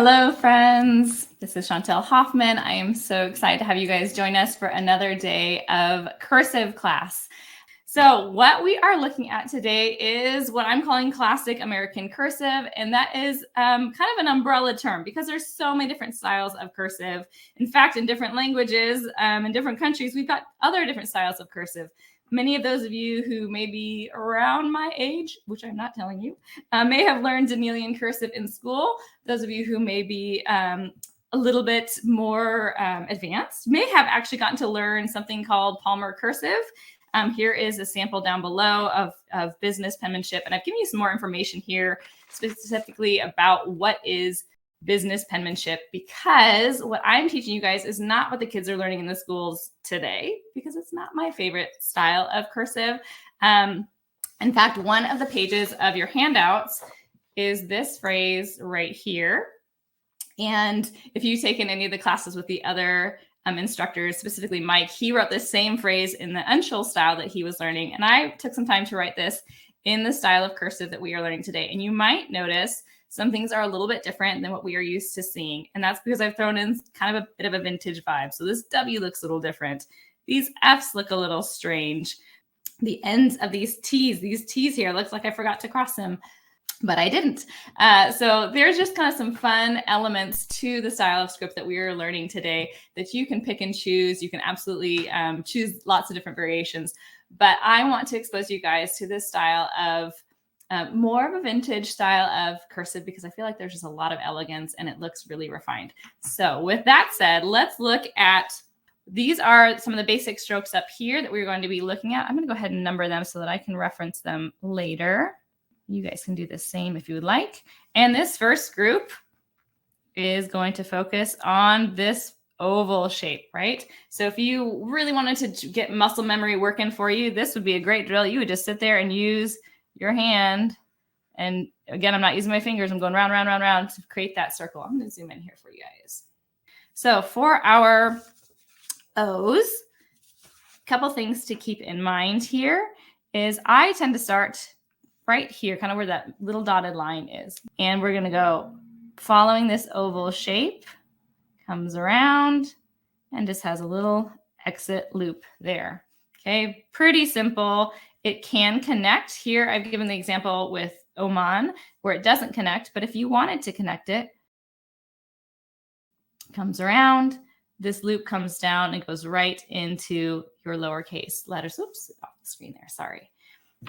Hello, friends. This is Chantelle Hoffmann. I am so excited to have you guys join us for another day of cursive class. So what we are looking at today is what I'm calling Classic American Cursive, and that is kind of an umbrella term because there's so many different styles of cursive. In fact, in different languages, in different countries, we've got other different styles of cursive. Many of those of you who may be around my age, which I'm not telling you, may have learned Danelian cursive in school. Those of you who may be a little bit more advanced may have actually gotten to learn something called Palmer cursive. Here is a sample down below of business penmanship. And I've given you some more information here specifically about what is business penmanship, because what I'm teaching you guys is not what the kids are learning in the schools today, because it's not my favorite style of cursive. In fact, one of the pages of your handouts is this phrase right here. And if you've taken any of the classes with the other instructors, specifically Mike, he wrote the same phrase in the Unschul style that he was learning. And I took some time to write this in the style of cursive that we are learning today. And you might notice some things are a little bit different than what we are used to seeing. And that's because I've thrown in kind of a bit of a vintage vibe. So this W looks a little different. These Fs look a little strange. The ends of these T's here, looks like I forgot to cross them, but I didn't. So there's just kind of some fun elements to the style of script that we are learning today that you can pick and choose. You can absolutely choose lots of different variations. But I want to expose you guys to this style of more of a vintage style of cursive, because I feel like there's just a lot of elegance and it looks really refined. So with that said, let's look at, these are some of the basic strokes up here that we're going to be looking at. I'm going to go ahead and number them so that I can reference them later. You guys can do the same if you would like. And this first group is going to focus on this oval shape, right? So if you really wanted to get muscle memory working for you, this would be a great drill. You would just sit there and use your hand. And again, I'm not using my fingers. I'm going round, round, round, round to create that circle. I'm going to zoom in here for you guys. So for our O's, a couple things to keep in mind here is I tend to start right here, kind of where that little dotted line is. And we're going to go following this oval shape, comes around and just has a little exit loop there. Okay, pretty simple. It can connect. Here I've given the example with Oman where it doesn't connect, but if you wanted to connect it, comes around, this loop comes down and goes right into your lowercase letters. Oops, off the screen there, sorry.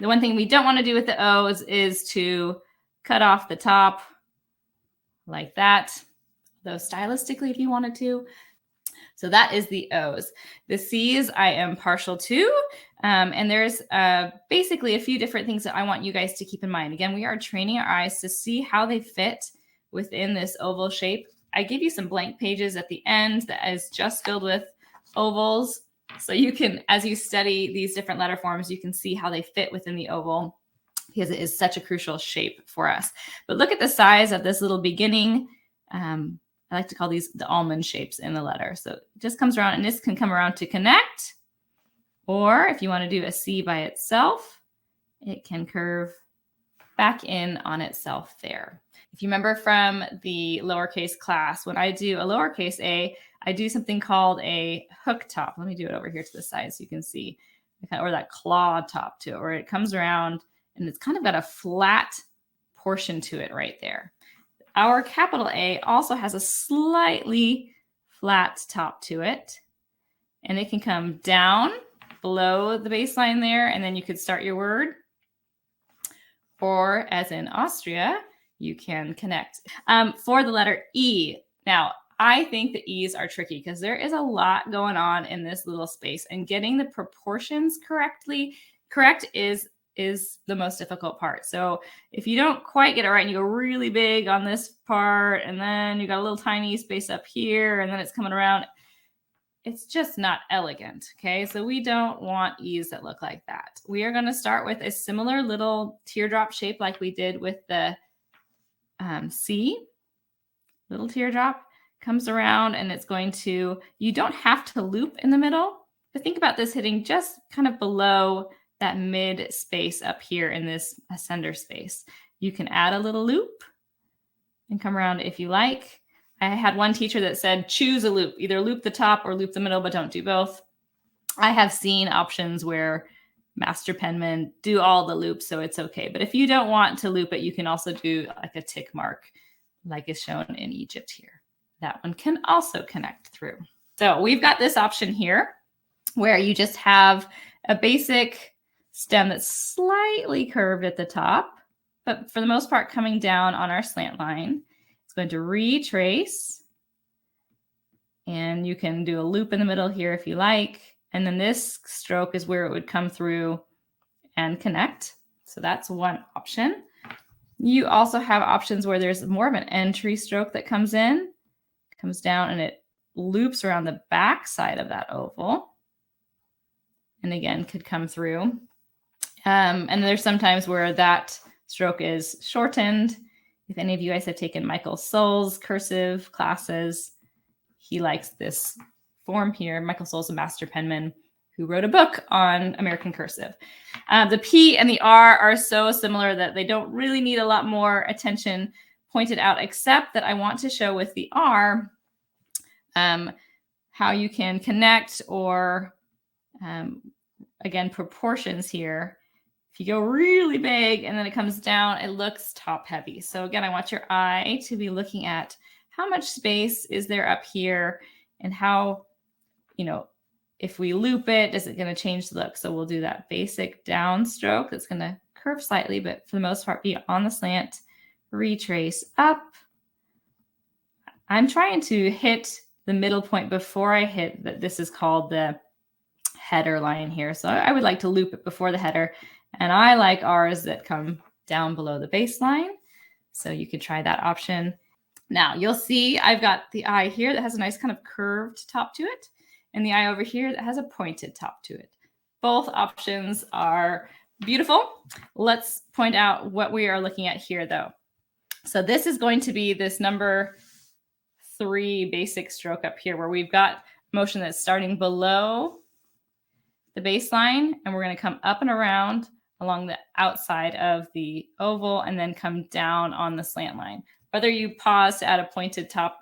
The one thing we don't want to do with the O's is to cut off the top like that, though stylistically if you wanted to. So that is the O's. The C's I am partial to, and there's basically a few different things that I want you guys to keep in mind. Again, we are training our eyes to see how they fit within this oval shape. I give you some blank pages at the end that is just filled with ovals. So you can, as you study these different letter forms, you can see how they fit within the oval because it is such a crucial shape for us. But look at the size of this little beginning. I like to call these the almond shapes in the letter. So it just comes around, and this can come around to connect. Or if you want to do a C by itself, it can curve back in on itself there. If you remember from the lowercase class, when I do a lowercase a, I do something called a hook top. Let me do it over here to the side so you can see, or that claw top to it, where it comes around and it's kind of got a flat portion to it right there. Our capital A also has a slightly flat top to it, and it can come down below the baseline there, and then you could start your word. Or as in Austria, you can connect. For the letter E, now I think the E's are tricky because there is a lot going on in this little space, and getting the proportions correct is the most difficult part. So if you don't quite get it right and you go really big on this part, and then you got a little tiny space up here, and then it's coming around, it's just not elegant. Okay, so we don't want E's that look like that. We are going to start with a similar little teardrop shape like we did with the C. Little teardrop comes around, and it's going to, you don't have to loop in the middle, but think about this hitting just kind of below that mid space up here in this ascender space. You can add a little loop, and come around if you like. I had one teacher that said, choose a loop, either loop the top or loop the middle, but don't do both. I have seen options where master penmen do all the loops, so it's okay. But if you don't want to loop it, you can also do like a tick mark, like is shown in Egypt here. That one can also connect through. So we've got this option here where you just have a basic stem that's slightly curved at the top, but for the most part coming down on our slant line. It's going to retrace, and you can do a loop in the middle here if you like. And then this stroke is where it would come through and connect. So that's one option. You also have options where there's more of an entry stroke that comes in, comes down, and it loops around the back side of that oval. And again, could come through. And there's sometimes where that stroke is shortened. If any of you guys have taken Michael Soul's cursive classes, he likes this form here. Michael Soul's a master penman who wrote a book on American cursive. The P and the R are so similar that they don't really need a lot more attention pointed out, except that I want to show with the R how you can connect or, again, proportions here. If you go really big and then it comes down, it looks top heavy. So again, I want your eye to be looking at how much space is there up here and how, if we loop it, is it going to change the look? So we'll do that basic down stroke. It's going to curve slightly, but for the most part, be on the slant, retrace up. I'm trying to hit the middle point before I hit that. This is called the header line here. So I would like to loop it before the header. And I like R's that come down below the baseline. So you could try that option. Now you'll see I've got the eye here that has a nice kind of curved top to it, and the eye over here that has a pointed top to it. Both options are beautiful. Let's point out what we are looking at here though. So this is going to be this number 3 basic stroke up here where we've got motion that's starting below the baseline, and we're going to come up and around along the outside of the oval and then come down on the slant line. Whether you pause to add a pointed top,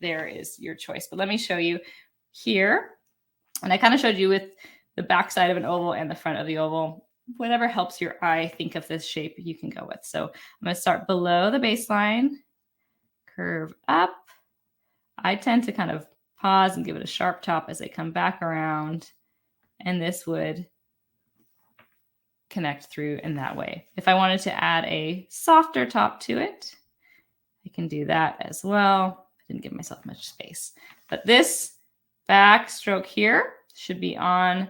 there is your choice. But let me show you here. And I kind of showed you with the back side of an oval and the front of the oval. Whatever helps your eye think of this shape, you can go with. So I'm going to start below the baseline, curve up. I tend to kind of pause and give it a sharp top as I come back around. And this would connect through in that way. If I wanted to add a softer top to it, I can do that as well. I didn't give myself much space. But this back stroke here should be on,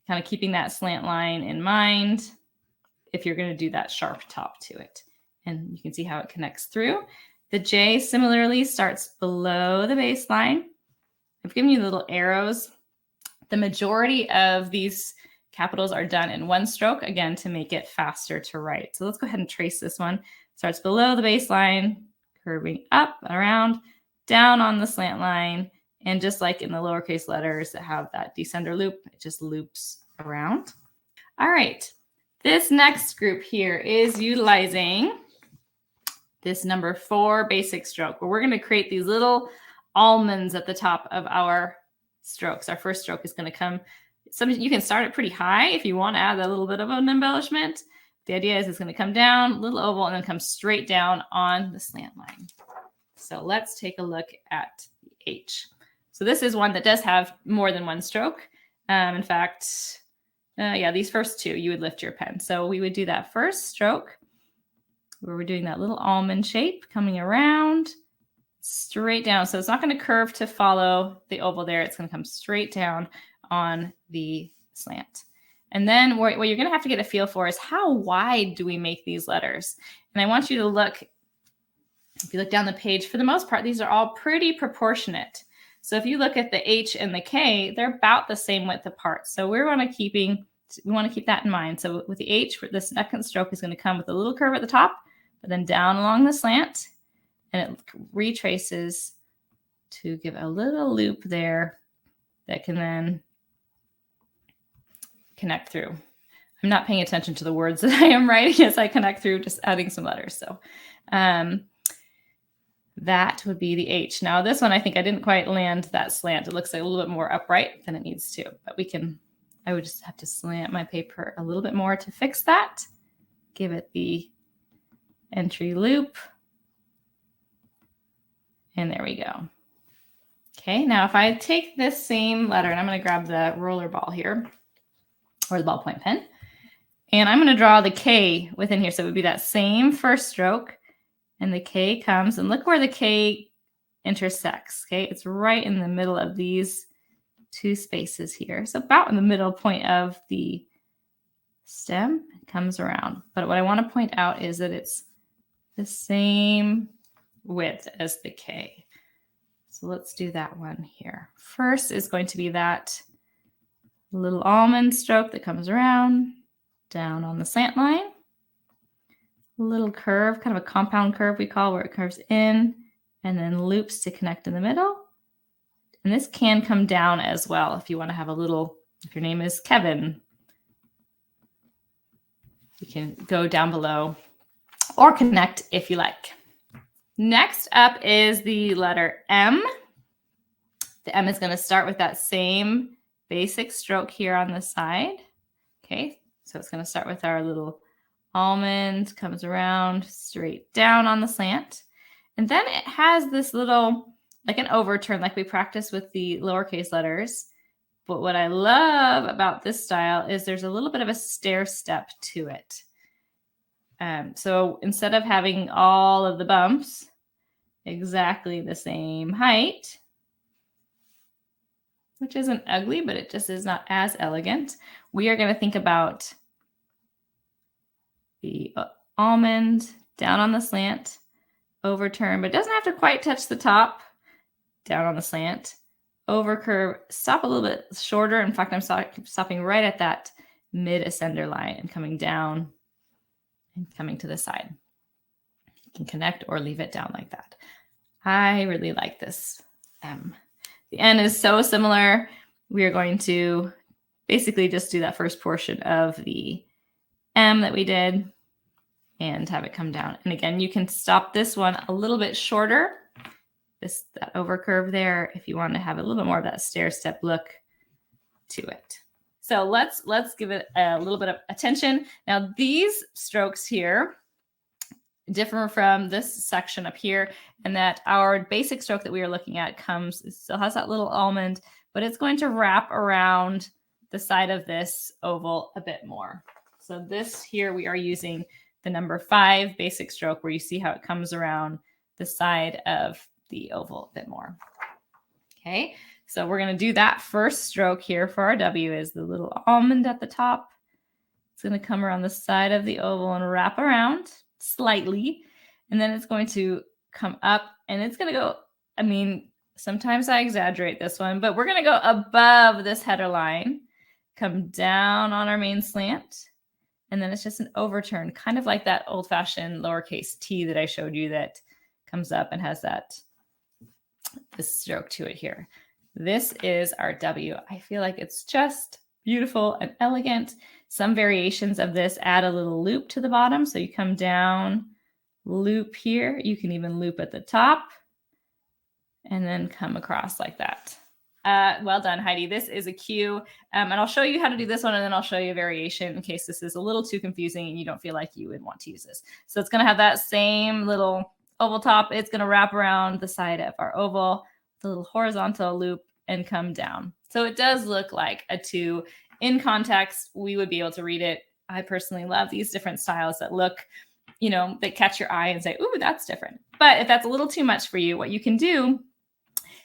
kind of keeping that slant line in mind if you're going to do that sharp top to it. And you can see how it connects through. The J similarly starts below the baseline. I've given you little arrows. The majority of these capitals are done in one stroke, again, to make it faster to write. So let's go ahead and trace this one. Starts below the baseline, curving up and around, down on the slant line. And just like in the lowercase letters that have that descender loop, it just loops around. All right. This next group here is utilizing this number 4 basic stroke, where we're going to create these little almonds at the top of our strokes. Our first stroke is going to come. You can start it pretty high if you want to add a little bit of an embellishment. The idea is it's going to come down, little oval, and then come straight down on the slant line. So let's take a look at the H. So this is one that does have more than one stroke. In fact, these first 2, you would lift your pen. So we would do that first stroke where we're doing that little almond shape coming around straight down. So it's not going to curve to follow the oval there. It's going to come straight down on the slant. And then what you're going to have to get a feel for is how wide do we make these letters? And I want you to look, if you look down the page, for the most part, these are all pretty proportionate. So if you look at the H and the K, they're about the same width apart. So we want to keep that in mind. So with the H, the second stroke is going to come with a little curve at the top, but then down along the slant, and it retraces to give a little loop there that can then connect through. I'm not paying attention to the words that I am writing as I connect through, just adding some letters. So that would be the H. Now this one, I think I didn't quite land that slant. It looks like a little bit more upright than it needs to, but I would just have to slant my paper a little bit more to fix that. Give it the entry loop. And there we go. Okay, now if I take this same letter, and I'm going to grab the roller ball here, or the ballpoint pen, and I'm going to draw the K within here. So it would be that same first stroke, and the K comes, and look where the K intersects. Okay, it's right in the middle of these two spaces here. So about in the middle point of the stem, it comes around. But what I want to point out is that it's the same width as the K. So let's do that one here. First is going to be that little almond stroke that comes around, down on the slant line. A little curve, kind of a compound curve we call, where it curves in and then loops to connect in the middle. And this can come down as well if you want to have a little, if your name is Kevin, you can go down below or connect if you like. Next up is the letter M. The M is going to start with that same basic stroke here on the side. Okay, so it's going to start with our little almond, comes around straight down on the slant. And then it has this little, like an overturn, like we practice with the lowercase letters. But what I love about this style is there's a little bit of a stair step to it. So instead of having all of the bumps exactly the same height, which isn't ugly, but it just is not as elegant, we are going to think about the almond down on the slant, overturn, but it doesn't have to quite touch the top, down on the slant, over curve, stop a little bit shorter. In fact, I'm stopping right at that mid ascender line and coming down and coming to the side. You can connect or leave it down like that. I really like this M. The N is so similar. We are going to basically just do that first portion of the M that we did and have it come down. And again, you can stop this one a little bit shorter, that over curve there, if you want to have a little bit more of that stair step look to it. So let's give it a little bit of attention. Now these strokes here differ from this section up here, and that our basic stroke that we are looking at still has that little almond, but it's going to wrap around the side of this oval a bit more. So this here, we are using the number 5 basic stroke, where you see how it comes around the side of the oval a bit more. Okay, so we're going to do that first stroke here for our W is the little almond at the top. It's going to come around the side of the oval and wrap around slightly, and then it's going to come up, and it's going to go, I mean, sometimes I exaggerate this one, but we're going to go above this header line, come down on our main slant, and then it's just an overturn, kind of like that old-fashioned lowercase t that I showed you that comes up and has this stroke to it here. This is our W. I feel like it's just beautiful and elegant. Some variations of this add a little loop to the bottom. So you come down, loop here. You can even loop at the top and then come across like that. Well done, Heidi. This is a Q. And I'll show you how to do this one, and then I'll show you a variation in case this is a little too confusing and you don't feel like you would want to use this. So it's going to have that same little oval top. It's going to wrap around the side of our oval, the little horizontal loop, and come down. So it does look like a 2. In context, we would be able to read it. I personally love these different styles that look, that catch your eye and say, ooh, that's different. But if that's a little too much for you, what you can do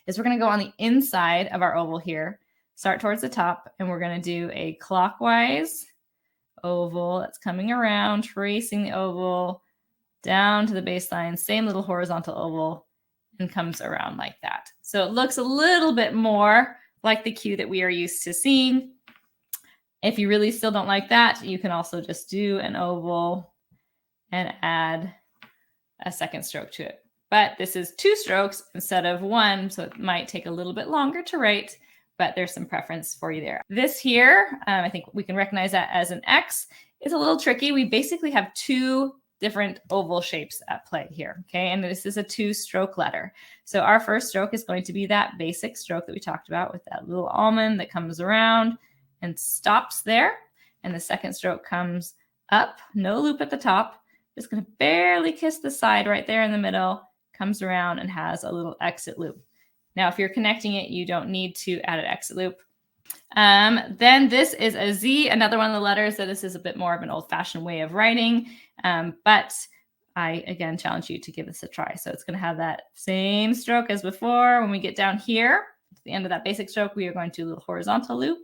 is we're going to go on the inside of our oval here, start towards the top, and we're going to do a clockwise oval that's coming around, tracing the oval down to the baseline, same little horizontal oval, and comes around like that. So it looks a little bit more like the Q that we are used to seeing. If you really still don't like that, you can also just do an oval and add a second stroke to it. But this is 2 strokes instead of 1, so it might take a little bit longer to write, but there's some preference for you there. This here, I think we can recognize that as an X. It's a little tricky. We basically have 2 different oval shapes at play here. Okay. And this is a 2-stroke letter. So our first stroke is going to be that basic stroke that we talked about with that little almond that comes around and stops there. And the second stroke comes up, no loop at the top, just going to barely kiss the side right there in the middle, comes around and has a little exit loop. Now, if you're connecting it, you don't need to add an exit loop. Then this is a Z, another one of the letters. So this is a bit more of an old-fashioned way of writing, but I, again, challenge you to give this a try. So it's going to have that same stroke as before. When we get down here, at the end of that basic stroke, we are going to do a little horizontal loop,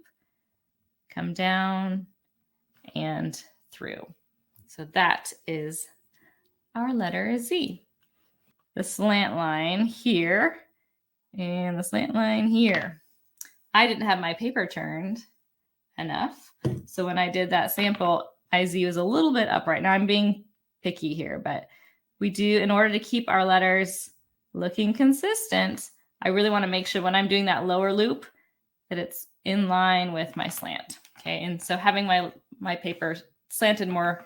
come down and through. So that is our letter Z. The slant line here and the slant line here. I didn't have my paper turned enough. So when I did that sample, IZ was a little bit upright. Now I'm being picky here, but we do, in order to keep our letters looking consistent, I really want to make sure when I'm doing that lower loop that it's in line with my slant. Okay. And so having my paper slanted a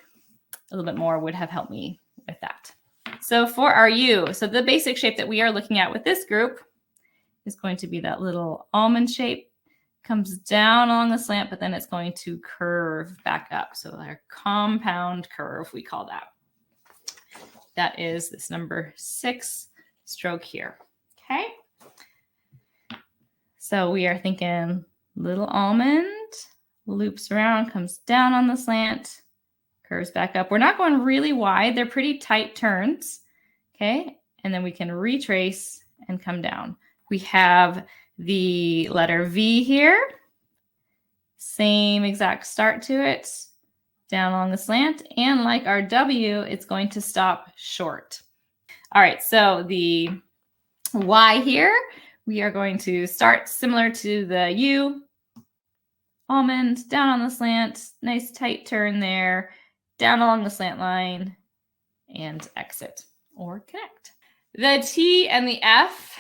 little bit more would have helped me with that. So for our U, so the basic shape that we are looking at with this group is going to be that little almond shape, comes down along the slant, but then it's going to curve back up. So our compound curve, we call that. That is this number 6 stroke here. Okay. So we are thinking little almond, loops around, comes down on the slant, curves back up. We're not going really wide. They're pretty tight turns. Okay. And then we can retrace and come down. We have the letter V here, same exact start to it, down along the slant. And like our W, it's going to stop short. All right, so the Y here, we are going to start similar to the U, almond, down on the slant, nice tight turn there, down along the slant line, and exit or connect. The T and the F,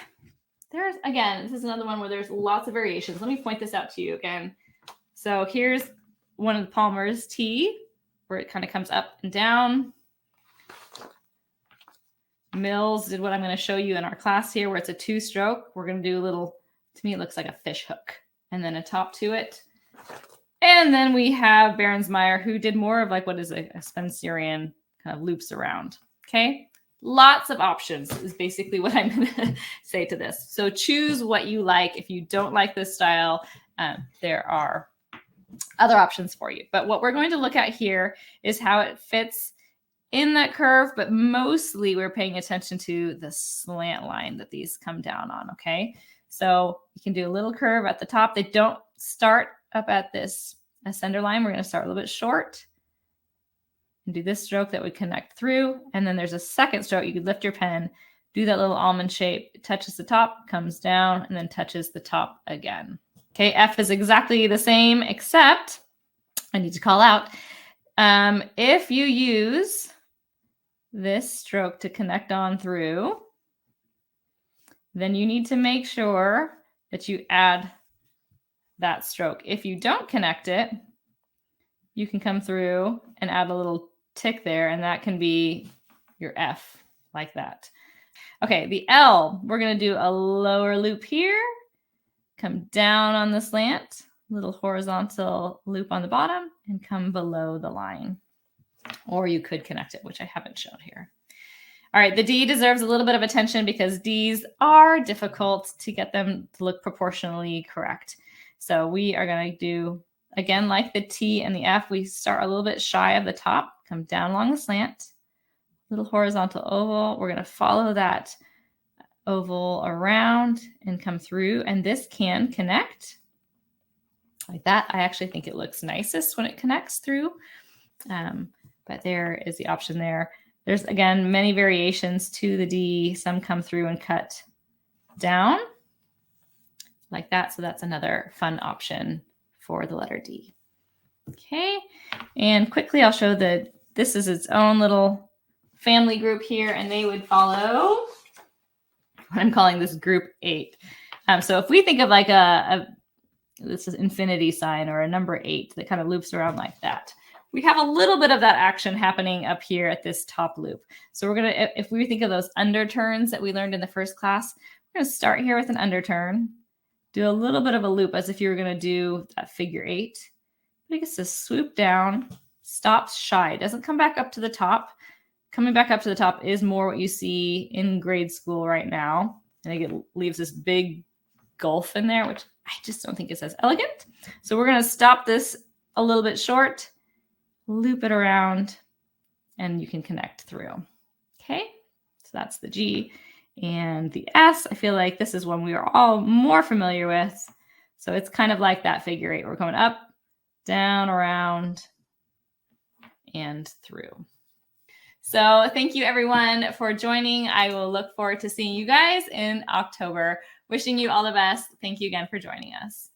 there's, again, this is another one where there's lots of variations. Let me point this out to you again. So here's one of the Palmer's T, where it kind of comes up and down. Mills did what I'm going to show you in our class here, where it's a 2-stroke. We're going to do a little, to me, it looks like a fish hook, and then a top to it. And then we have Berensmeyer, who did more of like what is a Spencerian, kind of loops around. Okay. Lots of options is basically what I'm going to say to this. So choose what you like. If you don't like this style, there are other options for you. But what we're going to look at here is how it fits in that curve, but mostly we're paying attention to the slant line that these come down on, okay? So you can do a little curve at the top. They don't start up at this ascender line. We're going to start a little bit short and do this stroke that would connect through. And then there's a second stroke. You could lift your pen, do that little almond shape. It touches the top, comes down, and then touches the top again. Okay, F is exactly the same, except I need to call out, if you use this stroke to connect on through, then you need to make sure that you add that stroke. If you don't connect it, you can come through and add a little tick there, and that can be your F, like that. Okay, the L, we're going to do a lower loop here, come down on the slant, little horizontal loop on the bottom, and come below the line. Or you could connect it, which I haven't shown here. All right, the D deserves a little bit of attention because Ds are difficult to get them to look proportionally correct. So we are going to do, again, like the T and the F, we start a little bit shy of the top, come down along the slant, little horizontal oval. We're going to follow that oval around and come through, and this can connect like that. I actually think it looks nicest when it connects through, but there is the option there. There's, again, many variations to the D. Some come through and cut down like that, so that's another fun option for the letter D. Okay, and quickly I'll show that this is its own little family group here, and they would follow what I'm calling this group 8. So if we think of like this is infinity sign or a number 8 that kind of loops around like that, we have a little bit of that action happening up here at this top loop. So we're going to, if we think of those underturns that we learned in the first class, we're going to start here with an underturn, do a little bit of a loop as if you were going to do that figure 8. But it gets to swoop down, stops shy, doesn't come back up to the top. Coming back up to the top is more what you see in grade school right now. I think it leaves this big gulf in there, which I just don't think is as elegant. So we're going to stop this a little bit short, loop it around, and you can connect through. Okay, so that's the G. And the S, I feel like this is one we are all more familiar with. So it's kind of like that figure 8. We're going up, down, around, and through. So thank you everyone for joining. I will look forward to seeing you guys in October. Wishing you all the best. Thank you again for joining us.